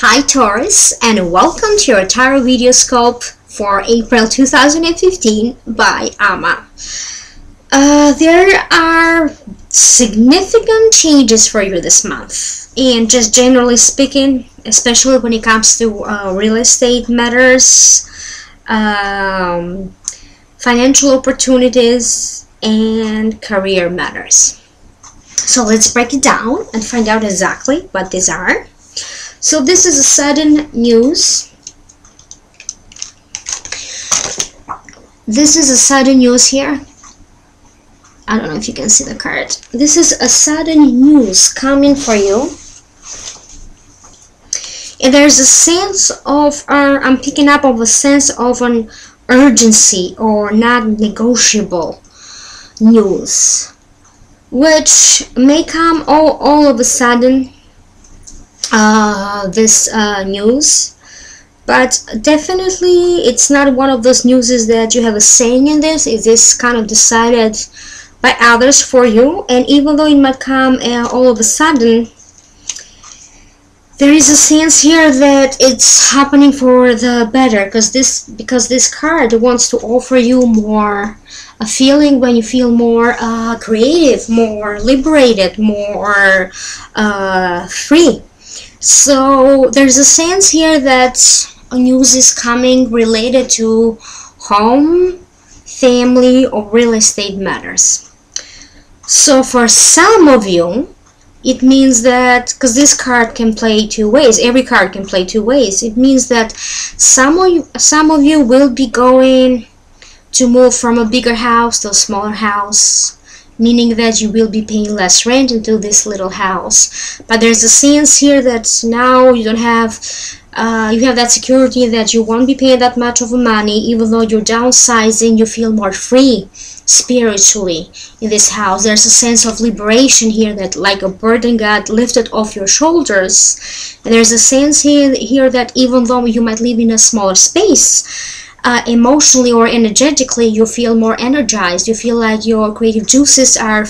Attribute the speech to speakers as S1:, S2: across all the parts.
S1: Hi Taurus, and welcome to your TarotVideoScope for April 2015 by Amma. There are significant changes for you this month, and just generally speaking, especially when it comes to real estate matters, financial opportunities, and career matters. So let's break it down and find out exactly what these are. So this is a sudden news. This is a sudden news here. I don't know if you can see the card. This is a sudden news coming for you. And there's a sense of, I'm picking up of a sense of an urgency or not negotiable news, which may come all of a sudden. This news, but definitely it's not one of those newses that you have a saying in this. It is kind of decided by others for you, and even though it might come all of a sudden, there is a sense here that it's happening for the better, because this card wants to offer you more a feeling when you feel more creative, more liberated, more free. So there's a sense here that a news is coming related to home, family, or real estate matters. So for some of you, it means that, because this card can play two ways, every card can play two ways, it means that some of you will be going to move from a bigger house to a smaller house, meaning that you will be paying less rent into this little house. But there's a sense here that now you don't have, you have that security that you won't be paying that much of money. Even though you're downsizing, you feel more free spiritually in this house. There's a sense of liberation here, that like a burden got lifted off your shoulders. And there's a sense here that even though you might live in a smaller space, emotionally or energetically, you feel more energized. You feel like your creative juices are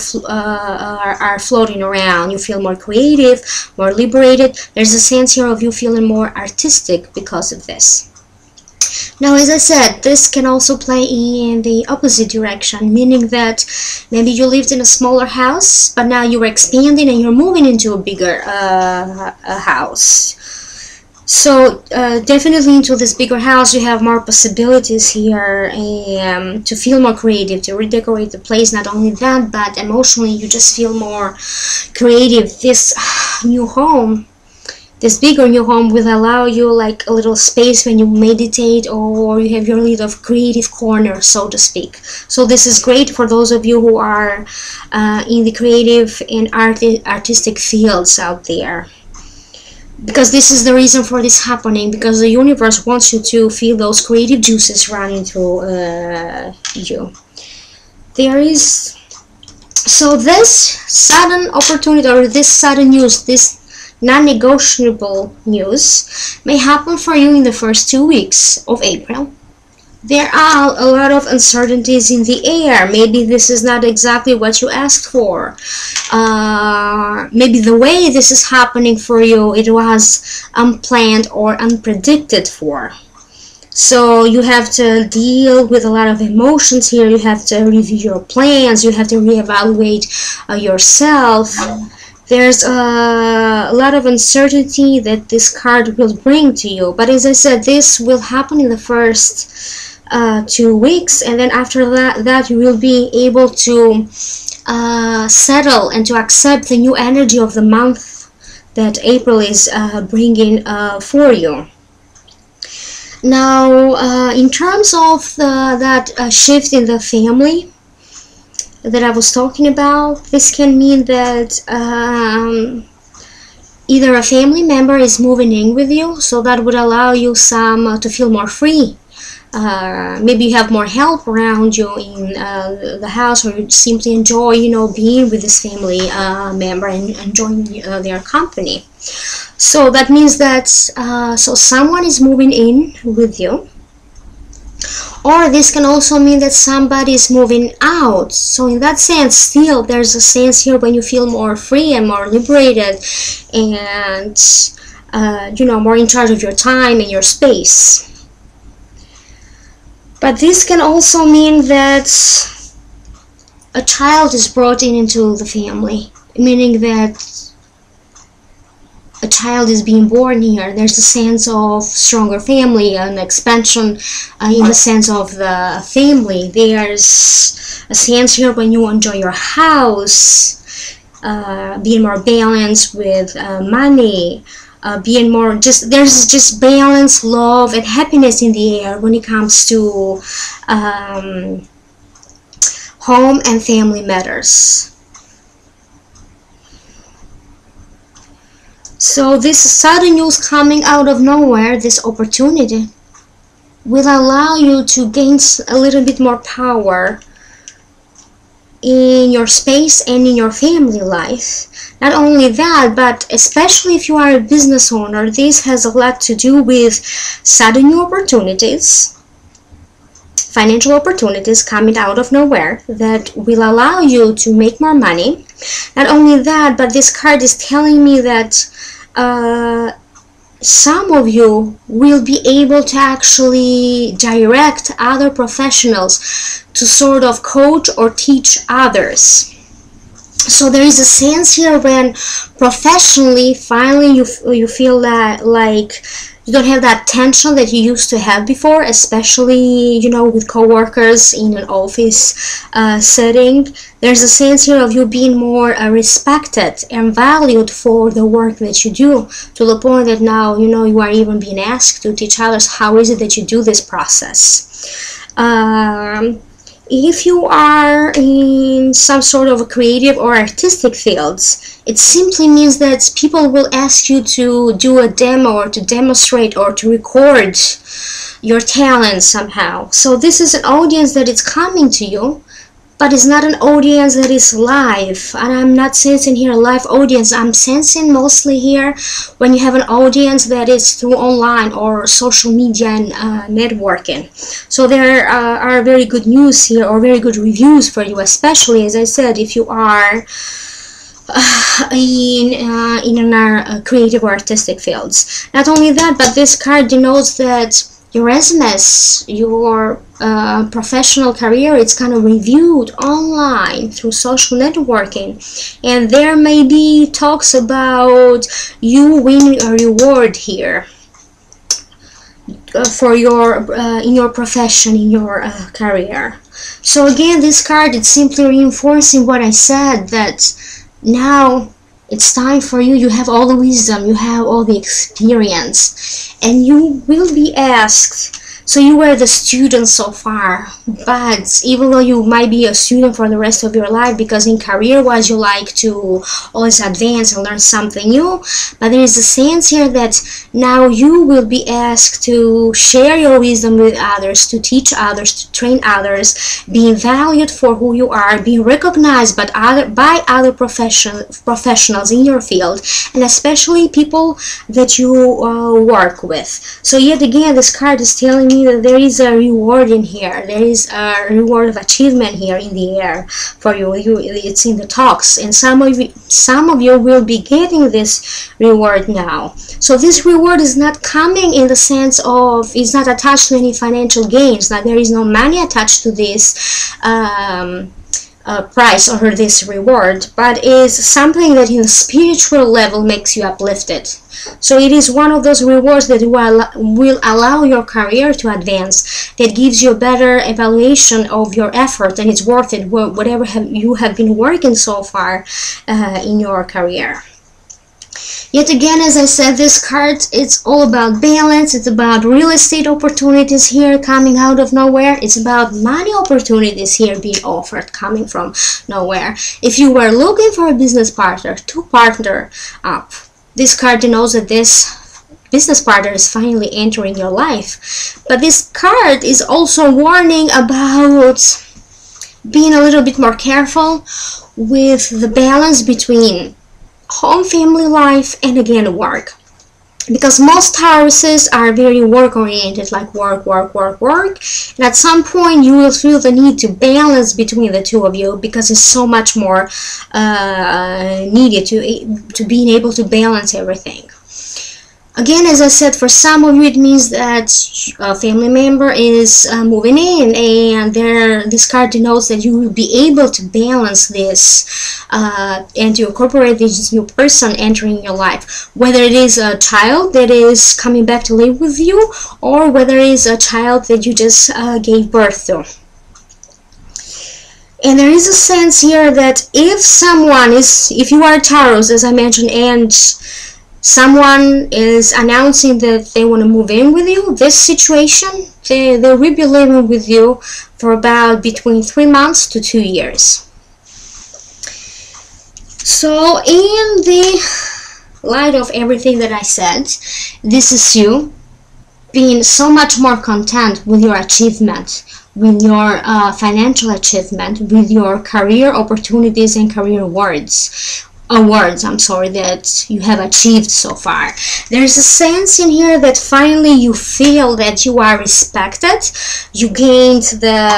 S1: floating around. You feel more creative, more liberated. There's a sense here of you feeling more artistic because of this. Now, as I said, this can also play in the opposite direction, meaning that maybe you lived in a smaller house, but now you're expanding and you're moving into a bigger house. So definitely into this bigger house, you have more possibilities here to feel more creative, to redecorate the place. Not only that, but emotionally you just feel more creative. This new home, this bigger new home, will allow you like a little space when you meditate, or you have your little creative corner, so to speak. So this is great for those of you who are in the creative and artistic fields out there, because this is the reason for this happening, because the universe wants you to feel those creative juices running through you. There is, so this sudden opportunity, or this sudden news, this non-negotiable news, may happen for you in the first 2 weeks of April. There are a lot of uncertainties in the air. Maybe this is not exactly what you asked for. Maybe the way this is happening for you, it was unplanned or unpredicted for. So you have to deal with a lot of emotions here. You have to review your plans. You have to reevaluate yourself. There's a lot of uncertainty that this card will bring to you. But as I said, this will happen in the first 2 weeks, and then after that you will be able to settle and to accept the new energy of the month that April is bringing for you. Now, in terms of that shift in the family that I was talking about, this can mean that either a family member is moving in with you, so that would allow you to feel more free. Maybe you have more help around you in the house, or you simply enjoy, being with this family member and enjoying their company. So that means that so someone is moving in with you, or this can also mean that somebody is moving out. So in that sense, still there's a sense here when you feel more free and more liberated, and you know, more in charge of your time and your space. But this can also mean that a child is brought into the family, meaning that a child is being born here. There's a sense of stronger family, an expansion in the sense of the family. There's a sense here when you enjoy your house, being more balanced with money, being more there's just balance, love, and happiness in the air when it comes to home and family matters. So this sudden news coming out of nowhere, this opportunity, will allow you to gain a little bit more power in your space and in your family life. Not only that, but especially if you are a business owner, this has a lot to do with sudden new opportunities, financial opportunities coming out of nowhere that will allow you to make more money. Not only that, but this card is telling me that some of you will be able to actually direct other professionals to sort of coach or teach others. So there is a sense here when professionally finally you feel that like you don't have that tension that you used to have before, especially, you know, with coworkers in an office setting. There's a sense here of you being more respected and valued for the work that you do, to the point that now, you know, you are even being asked to teach others how is it that you do this process. If you are in some sort of a creative or artistic fields, it simply means that people will ask you to do a demo or to demonstrate or to record your talent somehow. So this is an audience that is coming to you, but it's not an audience that is live. And I'm not sensing here a live audience. I'm sensing mostly here when you have an audience that is through online or social media and networking. So there are very good news here, or very good reviews for you, especially, as I said, if you are in our creative or artistic fields. Not only that, but this card denotes that your resumes, your professional career, it's kind of reviewed online through social networking, and there may be talks about you winning a reward here for your in your profession, in your career. So again, this card is simply reinforcing what I said, that now it's time for you. You have all the wisdom, you have all the experience, and you will be asked. So you were the student so far, but even though you might be a student for the rest of your life, because in career-wise you like to always advance and learn something new, but there is a sense here that now you will be asked to share your wisdom with others, to teach others, to train others, being valued for who you are, being recognized by other professionals in your field, and especially people that you work with. So yet again, this card is telling me that there is a reward in here. There is a reward of achievement here in the air for you. It's in the talks, and some of you will be getting this reward now. So this reward is not coming in the sense of, it's not attached to any financial gains. Now there is no money attached to this price or this reward, but is something that in a spiritual level makes you uplifted. So it is one of those rewards that will allow your career to advance, that gives you a better evaluation of your effort, and it's worth it, whatever you have been working so far in your career. Yet again, as I said, this card, it's all about balance. It's about real estate opportunities here coming out of nowhere. It's about money opportunities here being offered, coming from nowhere. If you were looking for a business partner to partner up, this card denotes that this business partner is finally entering your life. But this card is also warning about being a little bit more careful with the balance between home, family life, and again work, because most Tauruses are very work oriented, like work, and at some point you will feel the need to balance between the two of you, because it's so much more needed to being able to balance everything. Again, as I said, for some of you it means that a family member is moving in, and this card denotes that you will be able to balance this and to incorporate this new person entering your life, whether it is a child that is coming back to live with you, or whether it is a child that you just gave birth to. And there is a sense here that if you are Taurus, as I mentioned, and someone is announcing that they want to move in with you, this situation, they will be living with you for about between 3 months to 2 years. So in the light of everything that I said, this is you being so much more content with your achievement, with your financial achievement, with your career opportunities and career awards, that you have achieved so far. There's a sense in here that finally you feel that you are respected, you gained the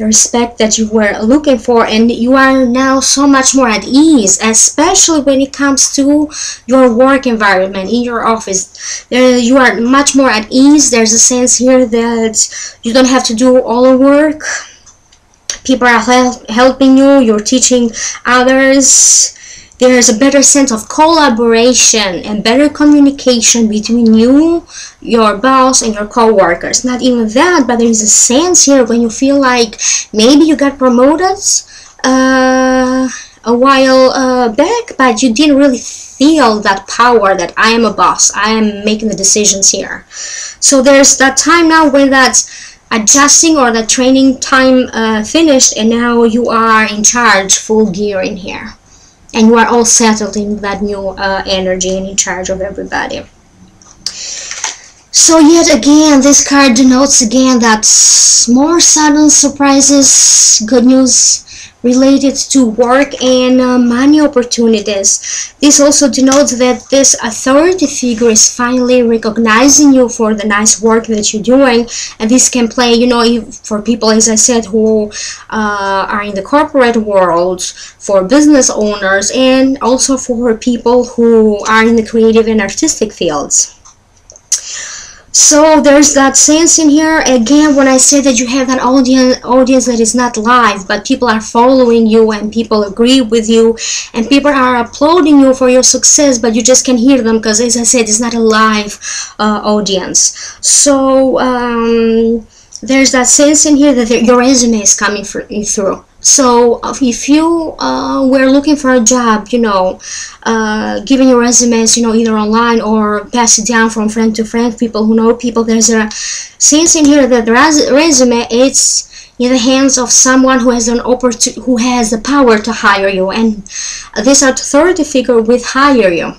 S1: respect that you were looking for, and you are now so much more at ease, especially when it comes to your work environment in your office. You are much more at ease. There's a sense here that you don't have to do all the work. People are helping you, you're teaching others. There's a better sense of collaboration and better communication between you, your boss, and your co-workers. Not even that, but there is a sense here when you feel like maybe you got promoted a while back, but you didn't really feel that power that I am a boss, I am making the decisions here. So there's that time now when that's adjusting or the training time finished, and now you are in charge, full gear in here. And you are all settled in that new energy and in charge of everybody. So yet again, this card denotes again that more sudden surprises, good news related to work and money opportunities. This also denotes that this authority figure is finally recognizing you for the nice work that you're doing, and this can play, you know, for people, as I said, who are in the corporate world, for business owners, and also for people who are in the creative and artistic fields. So there's that sense in here again when I say that you have an audience that is not live, but people are following you and people agree with you and people are applauding you for your success, but you just can't hear them because, as I said, it's not a live audience. So there's that sense in here that your resume is coming through. So if you were looking for a job, you know, giving your resumes, you know, either online or pass it down from friend to friend, people who know people, there's a sense in here that the resume, it's in the hands of someone who has who has the power to hire you, and this authority figure will hire you.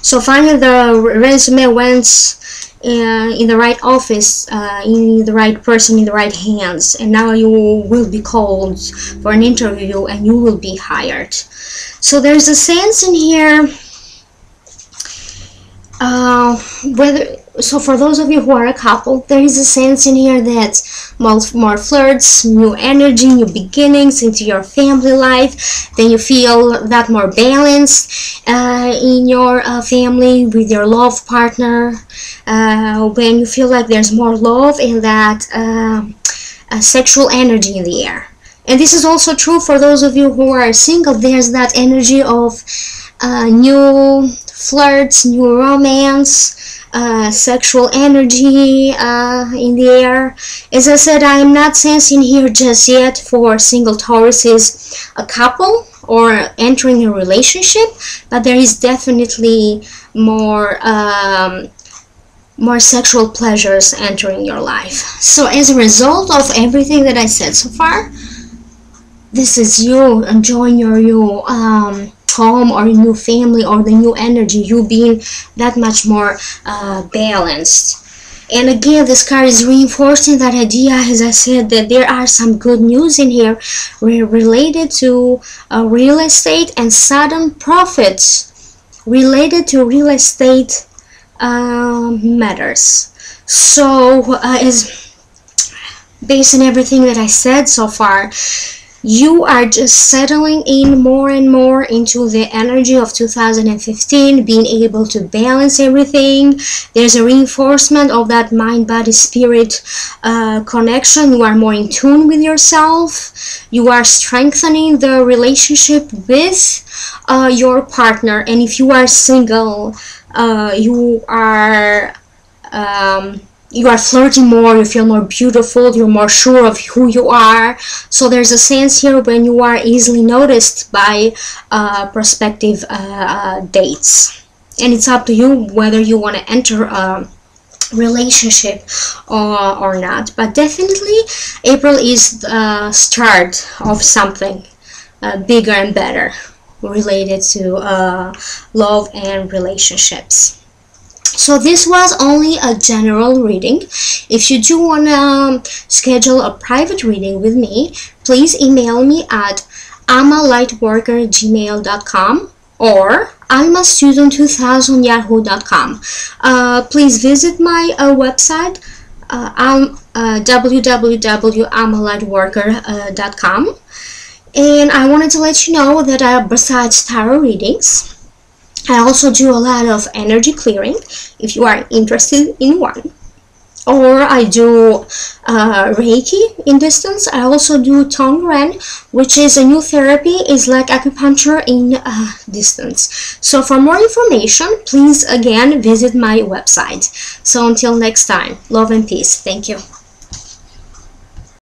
S1: So finally the resume went in the right office, in the right person, in the right hands, and now you will be called for an interview and you will be hired. So there's a sense in here so for those of you who are a couple, there is a sense in here that more flirts, new energy, new beginnings into your family life. Then you feel that more balanced in your family with your love partner. When you feel like there's more love and that sexual energy in the air. And this is also true for those of you who are single. There's that energy of new flirts, new romance, sexual energy in the air. As I said, I am not sensing here just yet for single Tauruses a couple or entering a relationship, but there is definitely more sexual pleasures entering your life. So as a result of everything that I said so far, this is you enjoying your home or new family or the new energy, you being that much more balanced. And again, this card is reinforcing that idea, as I said, that there are some good news in here related to real estate and sudden profits related to real estate matters. So as based on everything that I said so far, You are just settling in more and more into the energy of 2015, being able to balance everything. There's a reinforcement of that mind, body, spirit connection. You are more in tune with yourself. You are strengthening the relationship with your partner. And if you are single, you are flirting more, you feel more beautiful, you're more sure of who you are. So there's a sense here when you are easily noticed by prospective dates. And it's up to you whether you want to enter a relationship or not. But definitely April is the start of something bigger and better related to love and relationships. So this was only a general reading. If you do want to schedule a private reading with me, please email me at almalightworker@gmail.com or almastudent2000@yahoo.com. Please visit my website www.almalightworker.com. And I wanted to let you know that besides tarot readings, I also do a lot of energy clearing if you are interested in one. Or I do Reiki in distance. I also do Tongren, which is a new therapy. It's like acupuncture in distance. So for more information, please again visit my website. So until next time, love and peace. Thank you.